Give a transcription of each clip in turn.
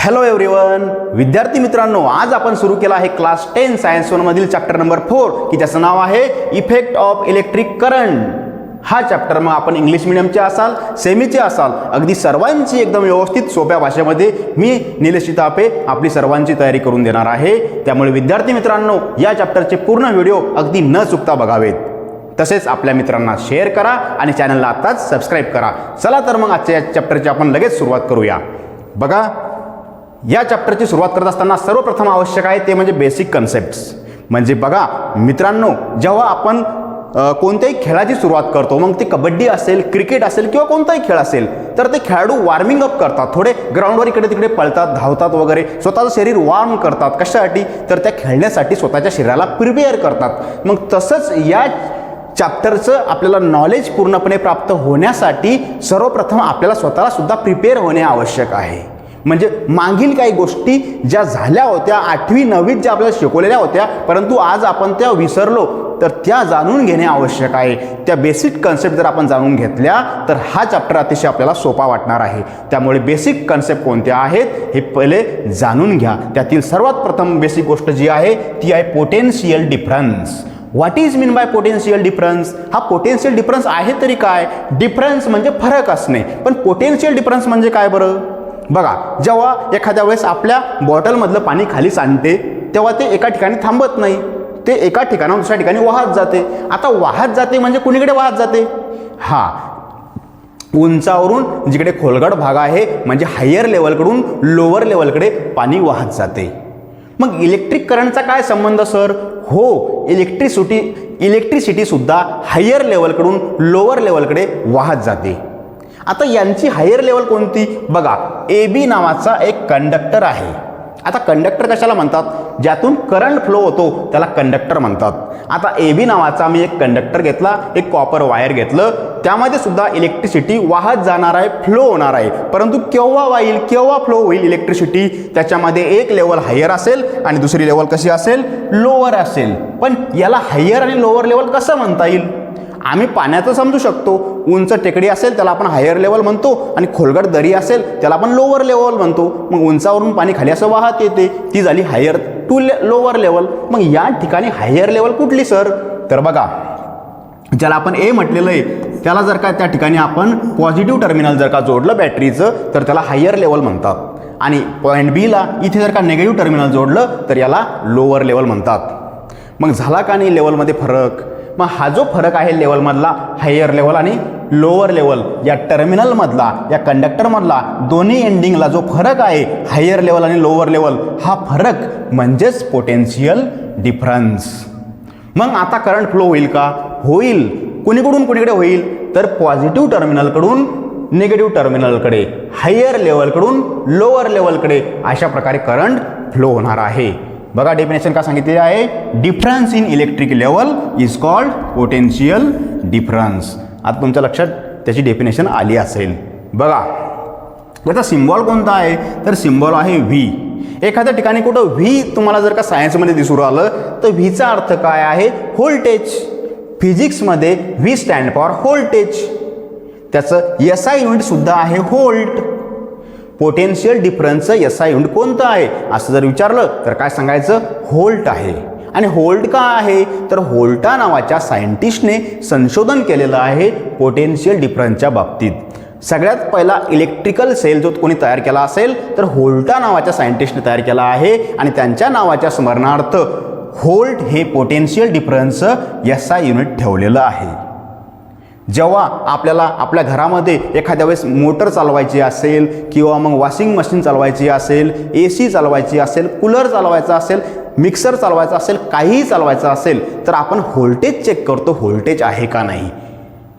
Hello everyone, विद्यार्थी मित्रांनो, आज आपण सुरू केला आहे क्लास 10 सायन्स 1 मधील चॅप्टर नंबर 4 की ज्याचं नाव आहे इफेक्ट ऑफ इलेक्ट्रिक करंट. हा चॅप्टर मग आपण इंग्लिश मीडियमचे असाल, सेमीचे असाल, अगदी सर्वांची एकदम व्यवस्थित सोप्या भाषेमध्ये मी निलेश चितापे आपली सर्वांची तयारी करून देणार आहे. त्यामुळे विद्यार्थी मित्रांनो, या चॅप्टरचे पूर्ण व्हिडिओ अगदी न चुकता बघावेत. तसेच आपल्या मित्रांना शेअर करा आणि चॅनलला आत्ताच सबस्क्राईब करा. चला तर मग आजच्या या चॅप्टरची आपण लगेच सुरुवात करूया. बघा, या चॅप्टरची सुरुवात करत असताना सर्वप्रथम आवश्यक आहे ते म्हणजे बेसिक कन्सेप्ट्स. म्हणजे बघा मित्रांनो, जेव्हा आपण कोणत्याही खेळाची सुरुवात करतो, मग ते कबड्डी असेल, क्रिकेट असेल किंवा कोणताही खेळ असेल, तर ते खेळाडू वॉर्मिंग अप करतात, थोडे ग्राउंडवर इकडे तिकडे पळतात, धावतात वगैरे, स्वतःचं शरीर वॉर्म करतात. कशासाठी? तर त्या खेळण्यासाठी स्वतःच्या शरीराला प्रिपेअर करतात. मग तसंच या चॅप्टरचं आपल्याला नॉलेज पूर्णपणे प्राप्त होण्यासाठी सर्वप्रथम आपल्याला स्वतःला सुद्धा प्रिपेअर होणे आवश्यक आहे. म्हणजे मागील काही गोष्टी ज्या झाल्या होत्या 8वी 9वीत ज्या आपल्याला शिकवलेल्या होत्या, परंतु आज आपण त्या विसरलो, तर त्या जाणून घेणे आवश्यक आहे. त्या बेसिक कन्सेप्ट जर आपण जाणून घेतल्या तर हा चॅप्टर अतिशय आपल्याला सोपा वाटणार आहे. त्यामुळे बेसिक कन्सेप्ट कोणत्या आहेत हे पहिले जाणून घ्या. त्यातील सर्वात प्रथम बेसिक गोष्ट जी आहे ती आहे potential difference. What is mean bye potential difference? हा पोटेन्शियल डिफरन्स आहे तरी काय? डिफरन्स म्हणजे फरक असणे, पण पोटेन्शियल डिफरन्स म्हणजे काय बरं? बघा, जेव्हा एखाद्या वेळेस आपल्या बॉटलमधलं पाणी खाली सांडते तेव्हा ते एका ठिकाणी थांबत नाही, ते एका ठिकाणाहून दुसऱ्या ठिकाणी वाहत जाते. आता वाहत जाते म्हणजे कुणीकडे वाहत जाते? उंचावरून जिकडे खोलगट भाग आहे म्हणजे हायर लेवलकडून लोअर लेवलकडे पाणी वाहत जाते. मग इलेक्ट्रिक करंटचा काय संबंध सर? हो, इलेक्ट्रिसिटी सुद्धा हायर लेवलकडून लोअर लेवलकडे वाहत जाते. आता यांची हायर लेवल कोणती? बघा, AB नावाचा एक कंडक्टर आहे. आता कंडक्टर कशाला म्हणतात? ज्यातून करंट फ्लो होतो त्याला कंडक्टर म्हणतात. आता AB नावाचा मी एक कंडक्टर घेतला, एक कॉपर वायर घेतलं, त्यामध्ये सुद्धा इलेक्ट्रिसिटी वाहत जाणार आहे, फ्लो होणार आहे. परंतु केव्हा फ्लो होईल इलेक्ट्रिसिटी? त्याच्यामध्ये एक लेवल हायर असेल आणि दुसरी लेवल कशी असेल? लोअर असेल. पण याला हायर आणि लोअर लेवल कसं म्हणता येईल? आम्ही पाण्याचं समजू शकतो. उंच टेकडी असेल त्याला आपण हायर लेवल म्हणतो आणि खोलगट दरी असेल त्याला आपण लोअर लेवल म्हणतो. मग उंचावरून पाणी खाली असं वाहत येते, ती झाली हायर टू लोअर लेवल. मग या ठिकाणी हायर लेवल कुठली सर? तर बघा, ज्याला आपण ए म्हटलेलं आहे त्याला जर का त्या ठिकाणी आपण पॉझिटिव्ह टर्मिनल जर का जोडलं बॅटरीचं तर त्याला हायर लेवल म्हणतात. आणि पॉईंट बीला इथे जर का निगेटिव्ह टर्मिनल जोडलं तर याला लोअर लेवल म्हणतात. मग झाला का नाही लेवलमध्ये फरक? मग हा जो फरक आहे लेवलमधला, हायर लेवल आणि लोअर लेवल, या टर्मिनलमधला, या कंडक्टरमधला दोन्ही एंडिंगला जो फरक आहे हायर लेवल आणि लोअर लेवल, हा फरक म्हणजेच पोटेन्शियल डिफरन्स. मग आता करंट फ्लो होईल का? होईल. कुणीकडून कुणीकडे होईल? तर पॉझिटिव्ह टर्मिनलकडून निगेटिव्ह टर्मिनलकडे, हायर लेवलकडून लोअर लेवलकडे, अशा प्रकारे करंट फ्लो होणार आहे. बघा, डेफिनेशन का सांगितलेली आहे? Difference in electric level is called potential difference. आता तुमच्या लक्षात त्याची डेफिनेशन आली असेल. बघा, याचा सिम्बॉल कोणता आहे? तर सिम्बॉल आहे व्ही. एखाद्या ठिकाणी कुठं व्ही तुम्हाला जर का सायन्समध्ये दिसून आलं तर व्हीचा अर्थ काय आहे? व्होल्टेज. फिजिक्समध्ये व्ही स्टँड फॉर व्होल्टेज. त्याचं SI युनिट सुद्धा आहे व्होल्ट. पोटेन्शियल डिफरन्सचं SI युनिट कोणतं आहे असं जर विचारलं तर काय सांगायचं? व्होल्ट आहे. आणि व्होल्ट का आहे? तर व्होल्टा नावाच्या सायंटिस्टने संशोधन केलेलं आहे पोटेन्शियल डिफरन्सच्या बाबतीत. सगळ्यात पहिला इलेक्ट्रिकल सेल जो कोणी तयार केला असेल तर व्होल्टा नावाच्या सायंटिस्टने तयार केला आहे. आणि त्यांच्या नावाच्या स्मरणार्थ व्होल्ट हे पोटेन्शियल डिफरन्सचं SI युनिट ठेवलेलं आहे. जेव्हा आपल्याला आपल्या घरामध्ये एखाद्या वेळेस मोटर चालवायची असेल किंवा मग वॉशिंग मशीन चालवायची असेल, AC चालवायची असेल, कूलर चालवायचा असेल, मिक्सर चालवायचा असेल, काहीही चालवायचं असेल तर आपण व्होल्टेज चेक करतो, व्होल्टेज आहे का नाही.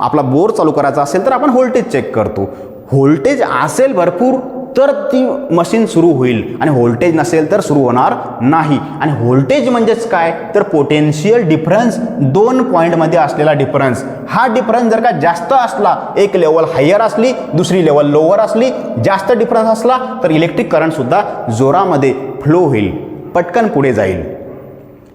आपला बोर चालू करायचा असेल तर आपण व्होल्टेज चेक करतो. व्होल्टेज असेल भरपूर तर ती मशीन सुरू होईल आणि व्होल्टेज नसेल तर सुरू होणार नाही. आणि व्होल्टेज म्हणजेच काय? तर पोटेन्शियल डिफरन्स, दोन पॉईंटमध्ये असलेला डिफरन्स. हा डिफरन्स जर का जास्त असला, एक लेवल हायर असली, दुसरी लेवल लोअर असली, जास्त डिफरन्स असला तर इलेक्ट्रिक करंट सुद्धा जोरामध्ये फ्लो होईल, पटकन पुढे जाईल.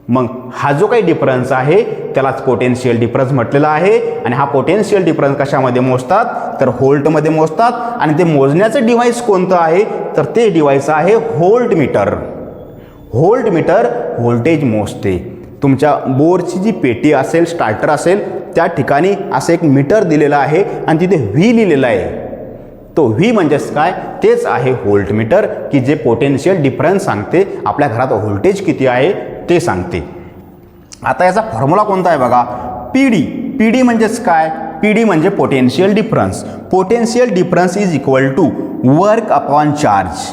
मग हा जो काही डिफरन्स आहे त्यालाच पोटेन्शियल डिफरन्स म्हटलेला आहे. आणि हा पोटेन्शियल डिफरन्स कशामध्ये मोजतात? तर व्होल्टमध्ये मोजतात आणि ते मोजण्याचं डिव्हाइस कोणतं आहे तर ते डिव्हाइस आहे व्होल्टमीटर. व्होल्टमीटर व्होल्टेज मोजते. तुमच्या बोरची जी पेटी असेल, स्टार्टर असेल, त्या ठिकाणी असं एक मीटर दिलेलं आहे आणि तिथे व्ही लिहिलेलं आहे. तो व्ही म्हणजेच काय, तेच आहे व्होल्टमीटर की जे पोटेन्शियल डिफरन्स सांगते, आपल्या घरात व्होल्टेज किती आहे ते सांगते. आता याचा फॉर्म्युला कोणता आहे बघा, पीडी. पीडी म्हणजेच काय, पीडी म्हणजे potential difference. Potential difference is equal to work upon charge.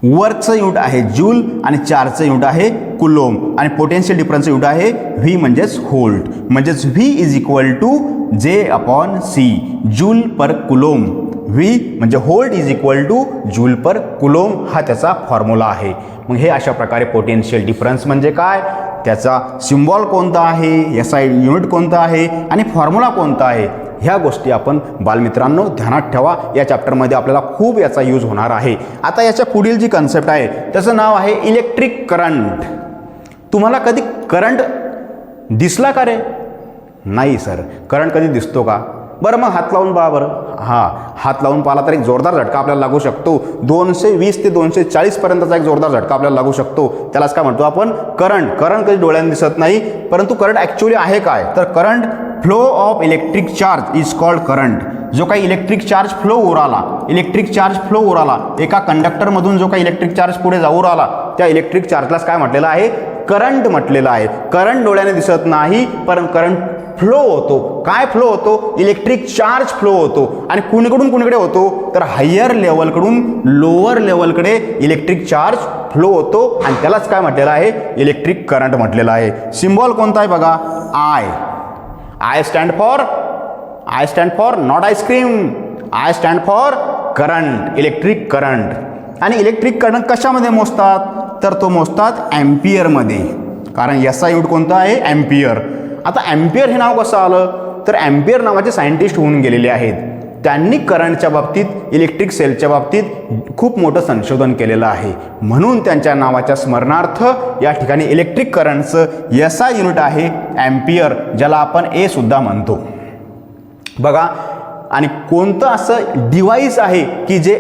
वर्कचं युनिट आहे जूल आणि चार्जचं युनिट आहे कुलोम आणि पोटेन्शियल डिफरन्सचं युनिट आहे व्ही म्हणजेच व्होल्ट. म्हणजेच V is equal to J upon C, joule per coulomb. V म्हणजे volt is equal to joule per coulomb, हा त्याचा फॉर्म्युला आहे. मग हे अशा प्रकारे पोटेन्शियल डिफरन्स म्हणजे काय, त्याचा सिम्बॉल कोणता आहे, याचा युनिट कोणता आहे आणि फॉर्म्युला कोणता आहे, ह्या गोष्टी आपण बालमित्रांनो ध्यानात ठेवा. या चॅप्टरमध्ये आपल्याला खूप याचा यूज होणार आहे. आता याच्या पुढील जी कन्सेप्ट आहे त्याचं नाव आहे इलेक्ट्रिक करंट. तुम्हाला कधी करंट दिसला का रे? नाही सर, करंट कधी दिसतो का? बरं मग हात लावून पहा बरं. हां, हात लावून पाहिला तर एक जोरदार झटका आपल्याला लागू शकतो. 220 ते 240 पर्यंतचा एक जोरदार झटका आपल्याला लागू शकतो. त्यालाच काय म्हणतो आपण, करंट. करंट कधी डोळ्यांनी दिसत नाही, परंतु करंट ॲक्च्युअली आहे काय, तर current flow of electric charge is called current. जो काही इलेक्ट्रिक चार्ज फ्लो उराला, इलेक्ट्रिक चार्ज फ्लो उराला, एका कंडक्टरमधून जो काही इलेक्ट्रिक चार्ज पुढे जाऊ राहिला, त्या इलेक्ट्रिक चार्जलाच काय म्हटलेलं आहे, करंट म्हटलेलं आहे. करंट डोळ्याने दिसत नाही, परंतु करंट फ्लो होतो. काय फ्लो होतो, इलेक्ट्रिक चार्ज फ्लो होतो. आणि कुणीकडून कुणीकडे होतो, तर हायर लेवलकडून लोअर लेवलकडे इलेक्ट्रिक चार्ज फ्लो होतो आणि त्यालाच काय म्हटलेलं आहे, इलेक्ट्रिक करंट म्हटलेलं आहे. सिम्बॉल कोणता आहे बघा, I. I stand for not ice cream, I stand for current, electric current. आणि इलेक्ट्रिक करंट कशामध्ये मोजतात, तर तो मोजतात ॲम्पियरमध्ये, कारण याचा युनिट कोणता आहे, ॲम्पियर. आता ॲम्पियर हे नाव कसं आलं, तर ॲम्पियर नावाचे सायंटिस्ट होऊन गेलेले आहेत. त्यांनी करंटच्या बाबतीत, इलेक्ट्रिक सेलच्या बाबतीत खूप मोठं संशोधन केलेलं आहे. म्हणून त्यांच्या नावाच्या स्मरणार्थ या ठिकाणी इलेक्ट्रिक करंटचं याचा युनिट आहे ॲम्पियर, ज्याला आपण ए सुद्धा म्हणतो. बघा, आणि कोणतं असं डिव्हाइस आहे की जे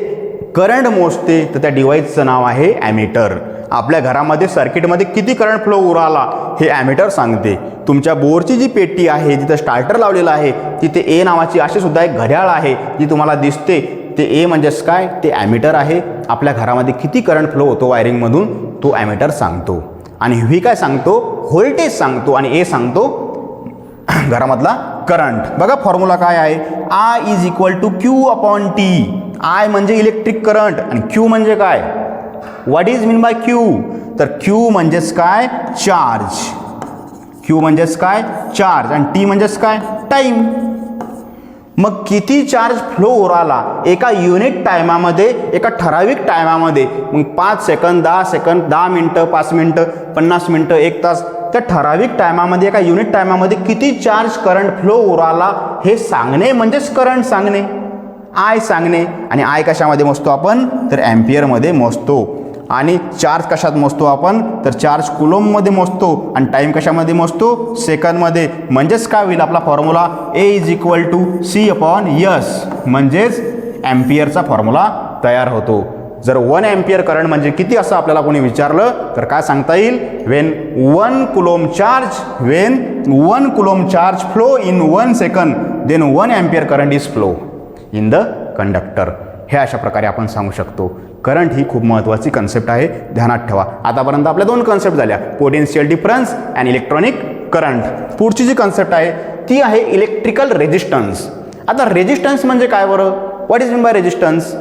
करंट मोजते, तर त्या डिव्हाइसचं नाव आहे ॲमीटर. आपल्या घरामध्ये सर्किटमध्ये किती करंट फ्लो उराला हे ॲमीटर सांगते. तुमच्या बोरची जी पेटी आहे, जिथं स्टार्टर लावलेला आहे, तिथे ए नावाची अशी सुद्धा एक घड्याळ आहे जी तुम्हाला दिसते. ते ए म्हणजेच काय, ते ॲमीटर आहे. आपल्या घरामध्ये किती करंट फ्लो होतो वायरिंगमधून, तो ॲमीटर सांगतो. आणि व्ही काय सांगतो, व्होल्टेज सांगतो. आणि ए सांगतो घरामधला करंट. बघा फॉर्म्युला काय आहे, I is equal to Q upon T. I म्हणजे इलेक्ट्रिक करंट आणि क्यू म्हणजे काय, what is mean by Q, तर क्यू म्हणजेच काय, चार्ज. क्यू म्हणजेच काय, चार्ज. आणि टी म्हणजेच काय, टाईम. मग किती चार्ज फ्लो उराला एका युनिट टायमामध्ये, एका ठराविक टायमामध्ये, मग 5 सेकंद, 10 सेकंद, 10 मिनटं, 5 मिनटं, 50 मिनटं, 1 तास, त्या ठराविक टायमामध्ये, एका युनिट टायमामध्ये किती चार्ज करंट फ्लो उराला हे सांगणे म्हणजेच करंट सांगणे, आय सांगणे. आणि आय कशामध्ये मोजतो आपण, तर ॲम्पियरमध्ये मोजतो. आणि चार्ज कशात मोजतो आपण, तर चार्ज कुलोममध्ये मोजतो. आणि टाईम कशामध्ये मोजतो, सेकंदमध्ये. म्हणजेच काय होईल आपला formula, A is equal to C upon S, म्हणजेच ॲम्पियरचा फॉर्म्युला तयार होतो. जर 1 ॲम्पियर करंट म्हणजे किती असं आपल्याला कोणी विचारलं तर काय सांगता येईल, when 1 coulomb charge flow in 1 second, then 1 ampere current is flow in the conductor. हे अशा प्रकारे आपण सांगू शकतो. करंट ही खूप महत्त्वाची कन्सेप्ट आहे, ध्यानात ठेवा. आतापर्यंत आपल्या 2 कन्सेप्ट झाल्या, potential difference and electronic current. पुढची जी कन्सेप्ट आहे ती आहे इलेक्ट्रिकल रेजिस्टन्स. आता रेजिस्टन्स म्हणजे काय बरं, what is mean bye resistance.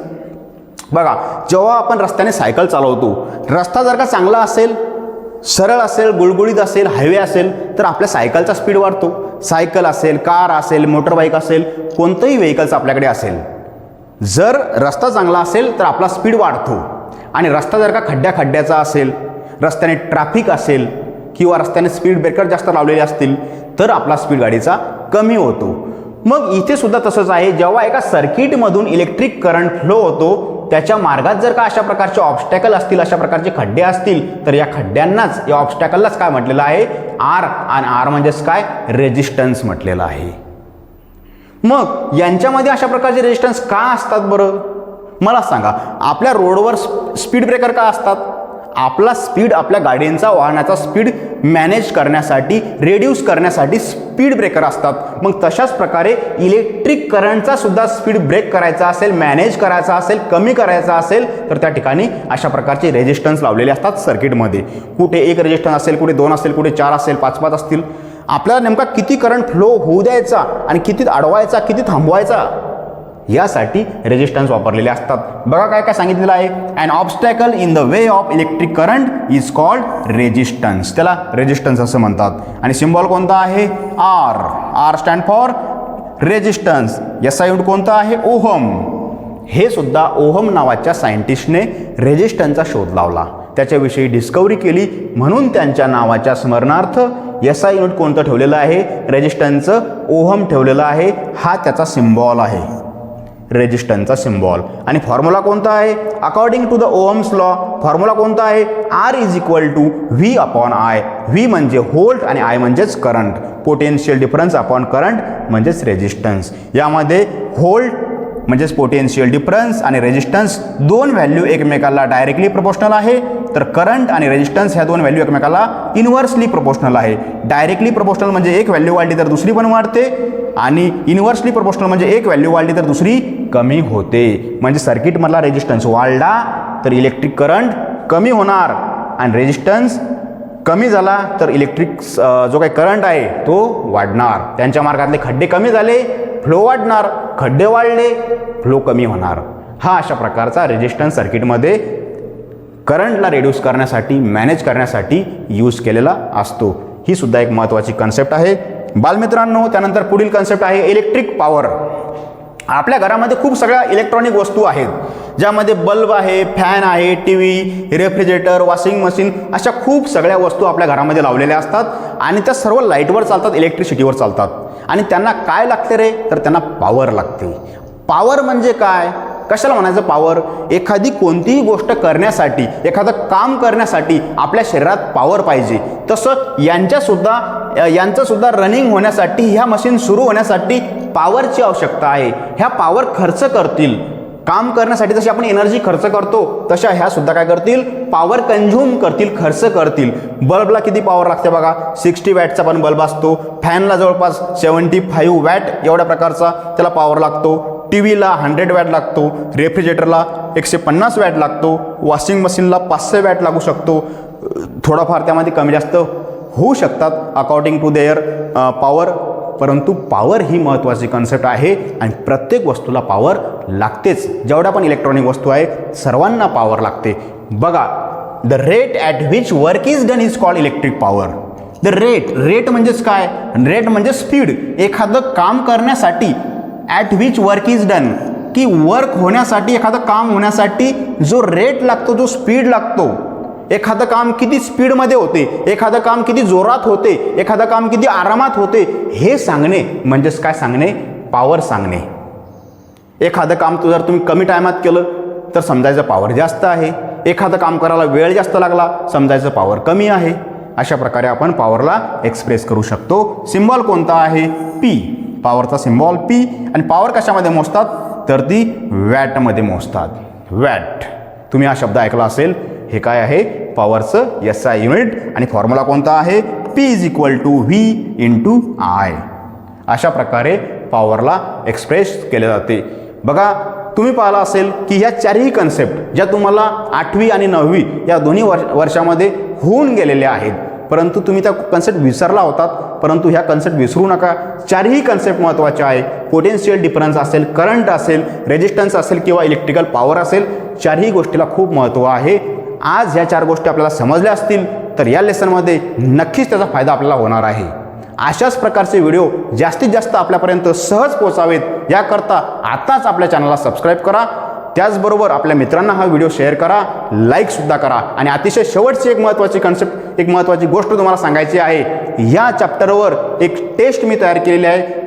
बघा, जेव्हा आपण रस्त्याने सायकल चालवतो, रस्ता जर का चांगला असेल, सरळ असेल, गुळगुळीत असेल, हायवे असेल, तर आपल्या सायकलचा स्पीड वाढतो. सायकल असेल, कार असेल, मोटरबाईक असेल, कोणतंही व्हेकल्स आपल्याकडे असेल, जर रस्ता चांगला असेल तर आपला स्पीड वाढतो. आणि रस्ता जर का खड्ड्याचा असेल, रस्त्याने ट्रॅफिक असेल किंवा रस्त्याने स्पीड ब्रेकर जास्त लावलेले असतील, तर आपला स्पीड गाडीचा कमी होतो. मग इथे सुद्धा तसंच आहे. जेव्हा एका सर्किटमधून इलेक्ट्रिक करंट फ्लो होतो, त्याच्या मार्गात जर का अशा प्रकारचे ऑब्स्टॅकल असतील, अशा प्रकारचे खड्डे असतील, तर या खड्ड्यांनाच, या ऑब्स्टॅकललाच काय म्हटलेलं आहे, आर. आणि आर म्हणजेच काय, रेजिस्टन्स म्हटलेलं आहे. मग यांच्यामध्ये अशा प्रकारचे रेजिस्टन्स का असतात बरं? मला सांगा, आपल्या रोडवर स्पीड ब्रेकर का असतात? आपला स्पीड, आपल्या गाड्यांचा वाहनाचा स्पीड मॅनेज करण्यासाठी, रेड्यूस करण्यासाठी स्पीड ब्रेकर असतात. मग तशाच प्रकारे इलेक्ट्रिक करंटचा सुद्धा स्पीड ब्रेक करायचा असेल, मॅनेज करायचा असेल, कमी करायचा असेल तर त्या ठिकाणी अशा प्रकारचे रेजिस्टन्स लावलेले असतात सर्किटमध्ये. कुठे एक रेजिस्टन्स असेल, कुठे 2 असेल, कुठे 4 असेल, 5 असतील. आपल्याला नेमका किती करंट फ्लो होऊ द्यायचा आणि किती अडवायचा, किती थांबवायचा, यासाठी रेजिस्टन्स वापरलेले असतात. बघा काय काय सांगितलेलं आहे. An obstacle in the way of electric current is called resistance. त्याला रेजिस्टन्स असं म्हणतात. आणि सिम्बॉल कोणता आहे? R. R stand for resistance. याचा युनिट कोणता आहे? ओहम. हे सुद्धा ओहम नावाच्या सायंटिस्टने रेजिस्टन्सचा शोध लावला, त्याच्याविषयी डिस्कवरी केली, म्हणून त्यांच्या नावाच्या स्मरणार्थ एसआय युनिट कोणतं ठेवलेलं आहे? रेजिस्टन्सचं ओहम ठेवलेलं आहे. हा त्याचा सिम्बॉल आहे, रेजिस्टन्सचा सिम्बॉल. आणि फॉर्म्युला कोणता आहे? According to the Ohm's law formula कोणता आहे? R is equal to V upon I. V म्हणजे व्होल्ट आणि आय म्हणजेच current. Potential difference upon current म्हणजेच रेजिस्टन्स. यामध्ये व्होल्ट म्हणजेच पोटेन्शियल डिफरन्स आणि रेजिस्टन्स दोन व्हॅल्यू एकमेकाला डायरेक्टली प्रोपोर्शनल आहे, तर करंट आणि रेजिस्टन्स ह्या दोन व्हॅल्यू एकमेकाला इन्व्हर्सली प्रोपोर्शनल आहे. डायरेक्टली प्रोपोर्शनल म्हणजे एक व्हॅल्यू वाढली तर दुसरी पण वाढते, आणि इन्व्हर्सली प्रोपोर्शनल म्हणजे एक व्हॅल्यू वाढली तर दुसरी कमी होते. म्हणजे सर्किटमधला रेजिस्टन्स वाढला तर इलेक्ट्रिक करंट कमी होणार, आणि रेजिस्टन्स कमी झाला तर इलेक्ट्रिक जो काही करंट आहे तो वाढणार. त्यांच्या मार्गातले खड्डे कमी झाले, फ्लो वाढणार, खड्डे वाढले, फ्लो कमी होणार. हा अशा प्रकारचा रेजिस्टन्स सर्किटमध्ये करंटला रिड्यूस करण्यासाठी, मॅनेज करण्यासाठी यूज केलेला असतो. ही सुद्धा एक महत्त्वाची कन्सेप्ट आहे बालमित्रांनो. त्यानंतर पुढील कन्सेप्ट आहे इलेक्ट्रिक पॉवर. आपल्या घरामध्ये खूप सगळ्या इलेक्ट्रॉनिक वस्तू आहेत, ज्यामध्ये बल्ब आहे, फॅन आहे, T V, refrigerator, washing machine, अशा खूप सगळ्या वस्तू आपल्या घरामध्ये लावलेल्या असतात. आणि त्या सर्व लाईटवर चालतात, इलेक्ट्रिसिटीवर चालतात. आणि त्यांना काय लागते रे? तर त्यांना पॉवर लागते. पॉवर म्हणजे काय? कशाला म्हणायचं पॉवर? एखादी कोणतीही गोष्ट करण्यासाठी, एखादं काम करण्यासाठी आपल्या शरीरात पॉवर पाहिजे. तसं यांचं सुद्धा रनिंग होण्यासाठी, ह्या मशीन सुरू होण्यासाठी पॉवरची आवश्यकता आहे. ह्या पॉवर खर्च करतील. काम करण्यासाठी जशी आपण एनर्जी खर्च करतो तशा ह्या सुद्धा काय करतील? पॉवर कंझ्युम करतील, खर्च करतील. बल्बला किती पॉवर लागते बघा. 60 वॅटचा पण बल्ब असतो. फॅनला जवळपास 75 वॅट एवढ्या प्रकारचा त्याला पॉवर लागतो. टी व्हीला 100 वॅट लागतो. रेफ्रिजरेटरला 150 वॅट लागतो. वॉशिंग मशीनला 500 वॅट लागू शकतो. थोडाफार त्यामध्ये कमी जास्त होऊ शकतात अकॉर्डिंग टू देअर पॉवर. परंतु पॉवर ही महत्त्वाची कन्सेप्ट आहे, आणि प्रत्येक वस्तूला पॉवर लागतेच. जेवढ्या पण इलेक्ट्रॉनिक वस्तू आहे सर्वांना पॉवर लागते. बघा, the rate at which work is done is called electric power. The rate म्हणजेच काय? रेट म्हणजे स्पीड. एखादं काम करण्यासाठी at which work is done, की वर्क होण्यासाठी, एखादं काम होण्यासाठी जो रेट लागतो, जो स्पीड लागतो, एखादं काम किती स्पीडमध्ये होते, एखादं काम किती जोरात होते, एखादं काम किती आरामात होते, हे सांगणे म्हणजेच काय सांगणे? पॉवर सांगणे. एखादं काम जर तुम्ही कमी टायमात केलं तर समजायचं पॉवर जास्त आहे. एखादं काम करायला वेळ जास्त लागला, समजायचं पॉवर कमी आहे. अशा प्रकारे आपण पॉवरला एक्सप्रेस करू शकतो. सिम्बॉल कोणता आहे? पी. पॉवरचा सिम्बॉल पी. आणि पॉवर कशामध्ये मोजतात? तर ती वॅटमध्ये मोजतात. वॅट. तुम्ही हा शब्द ऐकला असेल. हे काय आहे? पॉवरचं एसआय युनिट. आणि फॉर्म्युला कोणता आहे? P is equal to V into I. अशा प्रकारे पॉवरला एक्सप्रेस केले जाते. बघा, तुम्ही पाहिला असेल की ह्या चारही कन्सेप्ट ज्या तुम्हाला 8वी आणि 9वी या दोन्ही वर्षामध्ये होऊन गेलेल्या आहेत, परंतु तुम्ही त्या कन्सेप्ट विसरला होतात. परंतु ह्या कन्सेप्ट विसरू नका. चारही कन्सेप्ट महत्त्वाच्या आहे. पोटेन्शियल डिफरन्स असेल, करंट असेल, रेजिस्टन्स असेल किंवा इलेक्ट्रिकल पॉवर असेल, चारही गोष्टीला खूप महत्त्व आहे. आज ह्या 4 गोष्टी आपल्याला समजल्या असतील तर या लेसनमध्ये नक्कीच त्याचा फायदा आपल्याला होणार आहे. अशाच प्रकारचे व्हिडिओ जास्तीत जास्त आपल्यापर्यंत सहज पोहोचावेत याकरता आताच आपल्या चॅनलला सबस्क्राईब करा. त्याचबरोबर आपल्या मित्रांना हा व्हिडिओ शेअर करा, लाईकसुद्धा करा. आणि अतिशय शेवटची एक महत्त्वाची कन्सेप्ट, एक महत्त्वाची गोष्ट तुम्हाला सांगायची आहे. या चॅप्टरवर एक टेस्ट मी तयार केलेली आहे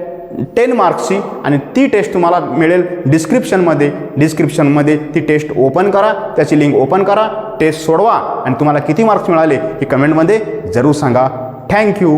10 मार्क्सची, आणि ती टेस्ट तुम्हाला मिळेल डिस्क्रिप्शनमध्ये ती टेस्ट ओपन करा, त्याची लिंक ओपन करा, टेस्ट सोडवा, आणि तुम्हाला किती मार्क्स मिळाले हे कमेंटमध्ये जरूर सांगा. थँक्यू.